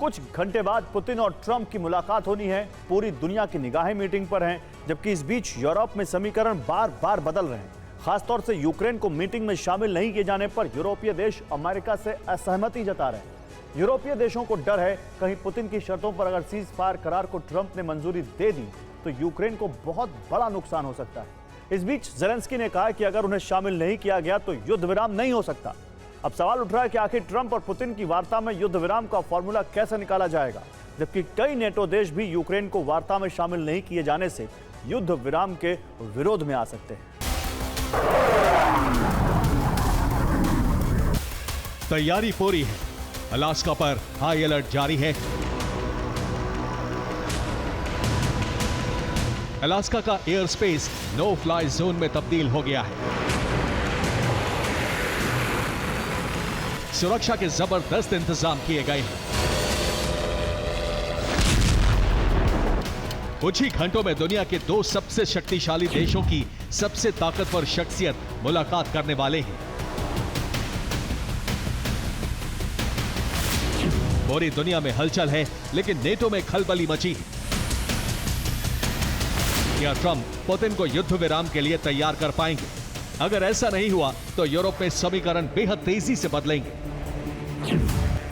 कुछ घंटे बाद पुतिन और ट्रंप की मुलाकात होनी है। पूरी दुनिया की निगाहें मीटिंग पर हैं, जबकि इस बीच यूरोप में समीकरण बार बार बदल रहे हैं। खासतौर से यूक्रेन को मीटिंग में शामिल नहीं किए जाने पर यूरोपीय देश अमेरिका से असहमति जता रहे हैं। यूरोपीय देशों को डर है कहीं पुतिन की शर्तों पर अगर सीज फायर करार को ट्रंप ने मंजूरी दे दी तो यूक्रेन को बहुत बड़ा नुकसान हो सकता है। इस बीच ज़ेलेंस्की ने कहा कि अगर उन्हें शामिल नहीं किया गया तो युद्ध विराम नहीं हो सकता। अब सवाल उठ रहा है कि आखिर ट्रंप और पुतिन की वार्ता में युद्ध विराम का फॉर्मूला कैसे निकाला जाएगा, जबकि कई नेटो देश भी यूक्रेन को वार्ता में शामिल नहीं किए जाने से युद्ध विराम के विरोध में आ सकते हैं। तैयारी पूरी है। अलास्का पर हाई अलर्ट जारी है। अलास्का का air space no fly zone में तब्दील हो गया है। सुरक्षा के जबरदस्त इंतजाम किए गए हैं। कुछ ही घंटों में दुनिया के दो सबसे शक्तिशाली देशों की सबसे ताकतवर शख्सियत मुलाकात करने वाले हैं। पूरी दुनिया में हलचल है, लेकिन नेटो में खलबली मची है। क्या ट्रंप पुतिन को युद्ध विराम के लिए तैयार कर पाएंगे? अगर ऐसा नहीं हुआ तो यूरोप में समीकरण बेहद तेजी से बदलेंगे।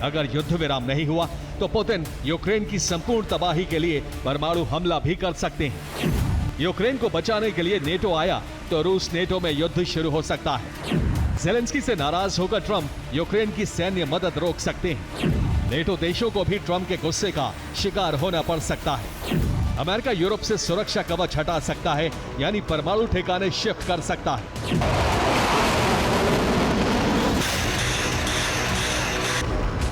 अगर युद्ध विराम नहीं हुआ तो पुतिन यूक्रेन की संपूर्ण तबाही के लिए परमाणु हमला भी कर सकते हैं। यूक्रेन को बचाने के लिए नेटो आया तो रूस नेटो में युद्ध शुरू हो सकता है। ज़ेलेंस्की से नाराज होकर ट्रंप यूक्रेन की सैन्य मदद रोक सकते हैं। नेटो देशों को भी ट्रंप के गुस्से का शिकार होना पड़ सकता है। अमेरिका यूरोप से सुरक्षा कवच हटा सकता है, यानी परमाणु ठिकाने शिफ्ट कर सकता है।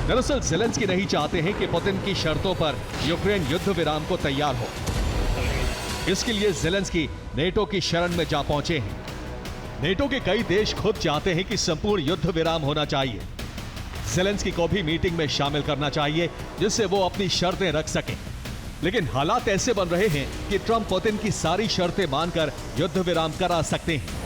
दरअसल ज़ेलेंस्की नहीं चाहते हैं कि पुतिन की शर्तों पर यूक्रेन युद्ध विराम को तैयार हो। इसके लिए ज़ेलेंस्की नेटो की शरण में जा पहुंचे हैं। नेटो के कई देश खुद चाहते हैं कि संपूर्ण युद्ध विराम होना चाहिए। ज़ेलेंस्की को भी मीटिंग में शामिल करना चाहिए, जिससे वो अपनी शर्तें रख सकें। लेकिन हालात ऐसे बन रहे हैं कि ट्रंप पुतिन की सारी शर्तें मानकर युद्ध विराम करा सकते हैं।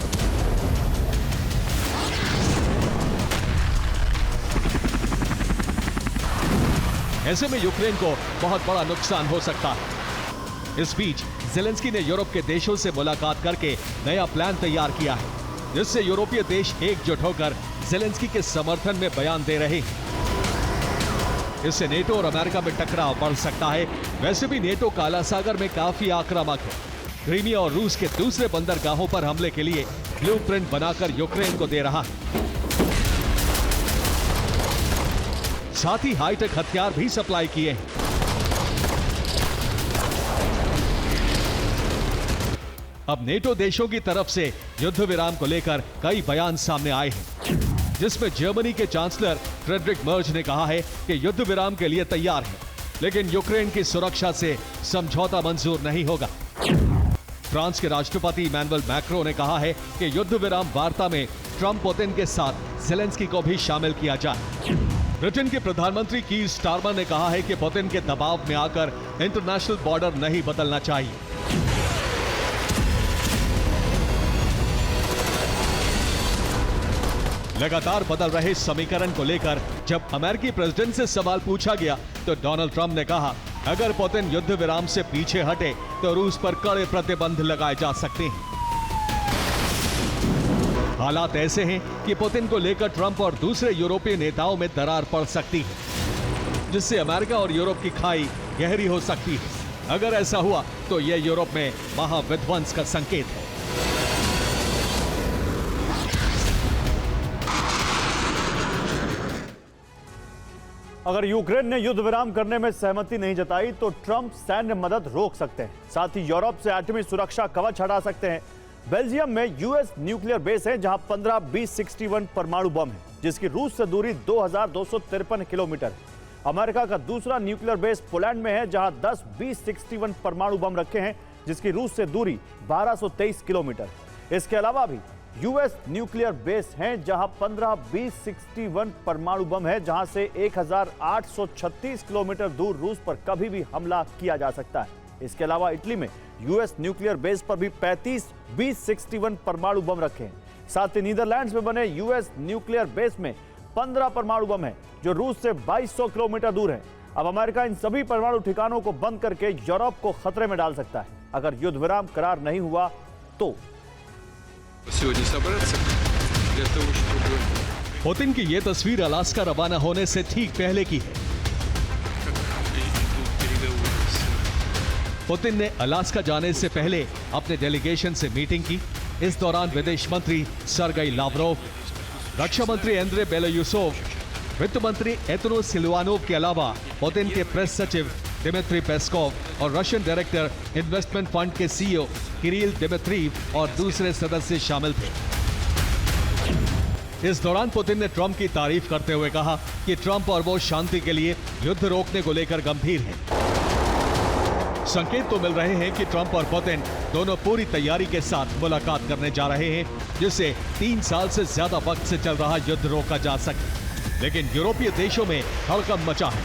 ऐसे में यूक्रेन को बहुत बड़ा नुकसान हो सकता है। इस बीच ज़ेलेंस्की ने यूरोप के देशों से मुलाकात करके नया प्लान तैयार किया है, जिससे यूरोपीय देश एकजुट होकर ज़ेलेंस्की के समर्थन में बयान दे रहे हैं। इससे नेटो और अमेरिका में टकराव बढ़ सकता है। वैसे भी नेटो काला सागर में काफी आक्रामक है। क्रीमिया और रूस के दूसरे बंदरगाहों पर हमले के लिए ब्लूप्रिंट बनाकर यूक्रेन को दे रहा है। साथ ही हाईटेक हथियार भी सप्लाई किए हैं। अब नेटो देशों की तरफ से युद्ध विराम को लेकर कई बयान सामने आए हैं, जिसमें जर्मनी के चांसलर फ्रेडरिक मर्ज ने कहा है कि युद्ध विराम के लिए तैयार है, लेकिन यूक्रेन की सुरक्षा से समझौता मंजूर नहीं होगा। फ्रांस के राष्ट्रपति इमैनुअल मैक्रो ने कहा है कि युद्ध विराम वार्ता में ट्रंप पुतिन के साथ ज़ेलेंस्की को भी शामिल किया जाए। ब्रिटेन के प्रधानमंत्री कीर स्टारमर ने कहा है कि पुतिन के दबाव में आकर इंटरनेशनल बॉर्डर नहीं बदलना चाहिए। लगातार बदल रहे समीकरण को लेकर जब अमेरिकी प्रेसिडेंट से सवाल पूछा गया तो डोनाल्ड ट्रंप ने कहा, अगर पुतिन युद्ध विराम से पीछे हटे तो रूस पर कड़े प्रतिबंध लगाए जा सकते हैं। हालात ऐसे हैं कि पुतिन को लेकर ट्रंप और दूसरे यूरोपीय नेताओं में दरार पड़ सकती है, जिससे अमेरिका और यूरोप की खाई गहरी हो सकती है। अगर ऐसा हुआ तो यह यूरोप में महाविध्वंस का संकेत है। अगर यूक्रेन ने युद्ध विराम करने में सहमति नहीं जताई तो ट्रंप सैन्य मदद रोक सकते हैं, साथ ही यूरोप से एटमी सुरक्षा कवच हटा सकते हैं। बेल्जियम में यूएस न्यूक्लियर बेस है, जहां 15 B-61 परमाणु बम है, जिसकी रूस से दूरी 2253 किलोमीटर है। अमेरिका का दूसरा न्यूक्लियर बेस पोलैंड में है, जहां 10 B-61 परमाणु बम रखे हैं, जिसकी रूस से दूरी 1223 किलोमीटर है। इसके अलावा भी यूएस न्यूक्लियर बेस हैं, जहां 15 B-61 परमाणु बम है, जहां से 1836 किलोमीटर दूर रूस पर कभी भी हमला किया जा सकता है। इसके अलावा इटली में यूएस न्यूक्लियर बेस पर भी 35 B-61 परमाणु बम रखे हैं। साथ ही नीदरलैंड्स में बने यूएस न्यूक्लियर बेस में 15 परमाणु बम है, जो रूस से 2200 किलोमीटर दूर है। अब अमेरिका इन सभी परमाणु ठिकानों को बंद करके यूरोप को खतरे में डाल सकता है। अगर युद्ध विराम करार नहीं हुआ तो сегодня собраться для того, чтобы पुतिन की ये तस्वीर अलास्का रवाना होने से ठीक पहले की है। идут переговоры с पुतिन ने अलास्का जाने से पहले अपने डेलीगेशन से मीटिंग की। इस दौरान विदेश मंत्री सर्गेई लावरोव, रक्षा मंत्री एंद्रे बेलोयूसोव, वित्त मंत्री एतनो सिलवानोव के अलावा पुतिन के प्रेस सचिव दिमित्री पेस्कोव और रशियन डायरेक्टर इन्वेस्टमेंट फंड के सीईओ किरिल दिमित्रीव और दूसरे सदस्य शामिल थे। इस दौरान पुतिन ने ट्रंप की तारीफ करते हुए कहा कि ट्रंप और वो शांति के लिए युद्ध रोकने को लेकर गंभीर हैं। संकेत तो मिल रहे हैं कि ट्रंप और पुतिन दोनों पूरी तैयारी के साथ मुलाकात करने जा रहे हैं, जिससे 3 साल से ज्यादा वक्त से चल रहा युद्ध रोका जा सके। लेकिन यूरोपीय देशों में हड़कंप मचा है।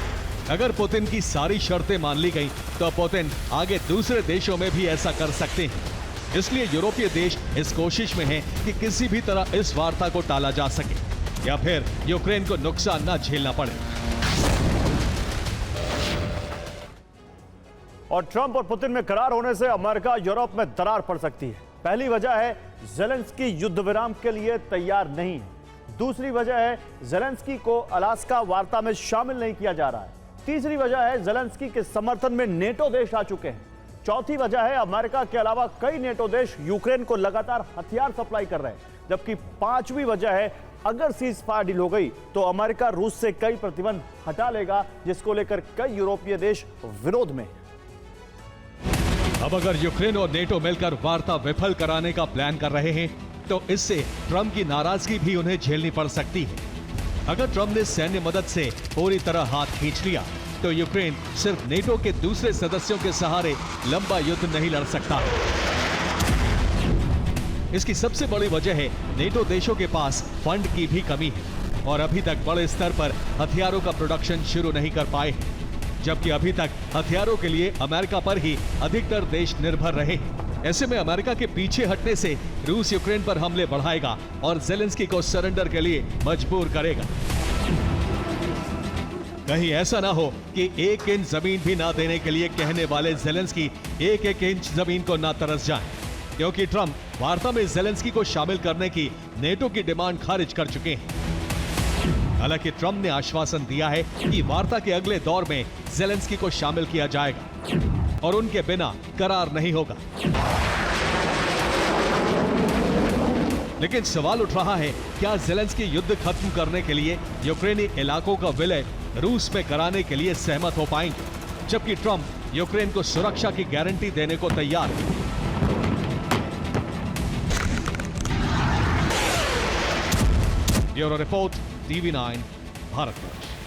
अगर पुतिन की सारी शर्तें मान ली गई तो पुतिन आगे दूसरे देशों में भी ऐसा कर सकते हैं। इसलिए यूरोपीय देश इस कोशिश में हैं कि किसी भी तरह इस वार्ता को टाला जा सके या फिर यूक्रेन को नुकसान न झेलना पड़े। और ट्रंप और पुतिन में करार होने से अमेरिका यूरोप में दरार पड़ सकती है। पहली वजह है ज़ेलेंस्की युद्ध विराम के लिए तैयार नहीं है। दूसरी वजह है ज़ेलेंस्की को अलास्का वार्ता में शामिल नहीं किया जा रहा है। तीसरी वजह है ज़ेलेंस्की के समर्थन में नेटो देश आ चुके हैं। चौथी वजह है अमेरिका के अलावा कई नेटो देश यूक्रेन को लगातार हथियार सप्लाई कर रहे हैं। जबकि पांचवी वजह है अगर सीज फायर डील हो गई तो अमेरिका रूस से कई प्रतिबंध हटा लेगा, जिसको लेकर कई यूरोपीय देश विरोध में। अब अगर यूक्रेन और नेटो मिलकर वार्ता विफल कराने का प्लान कर रहे हैं तो इससे ट्रंप की नाराजगी भी उन्हें झेलनी पड़ सकती है। अगर ट्रंप ने सैन्य मदद से पूरी तरह हाथ खींच लिया तो यूक्रेन सिर्फ नेटो के दूसरे सदस्यों के सहारे लंबा युद्ध नहीं लड़ सकता। इसकी सबसे बड़ी वजह है नेटो देशों के पास फंड की भी कमी है और अभी तक बड़े स्तर पर हथियारों का प्रोडक्शन शुरू नहीं कर पाए हैं, जबकि अभी तक हथियारों के लिए अमेरिका पर ही अधिकतर देश निर्भर रहे हैं। ऐसे में अमेरिका के पीछे हटने से रूस यूक्रेन पर हमले बढ़ाएगा और ज़ेलेंस्की को सरेंडर के लिए मजबूर करेगा। कहीं ऐसा ना हो कि 1 इंच जमीन भी ना देने के लिए कहने वाले ज़ेलेंस्की 1-1 इंच जमीन को ना तरस जाएं, क्योंकि ट्रंप वार्ता में ज़ेलेंस्की को शामिल करने की नेटो की डिमांड खारिज कर चुके हैं। हालांकि ट्रंप ने आश्वासन दिया है कि वार्ता के अगले दौर में ज़ेलेंस्की को शामिल किया जाएगा और उनके बिना करार नहीं होगा। लेकिन सवाल उठ रहा है, क्या ज़ेलेंस्की युद्ध खत्म करने के लिए यूक्रेनी इलाकों का विलय रूस में कराने के लिए सहमत हो पाएंगे, जबकि ट्रंप यूक्रेन को सुरक्षा की गारंटी देने को तैयार है। Bureau report, TV9, Bharatvarsh.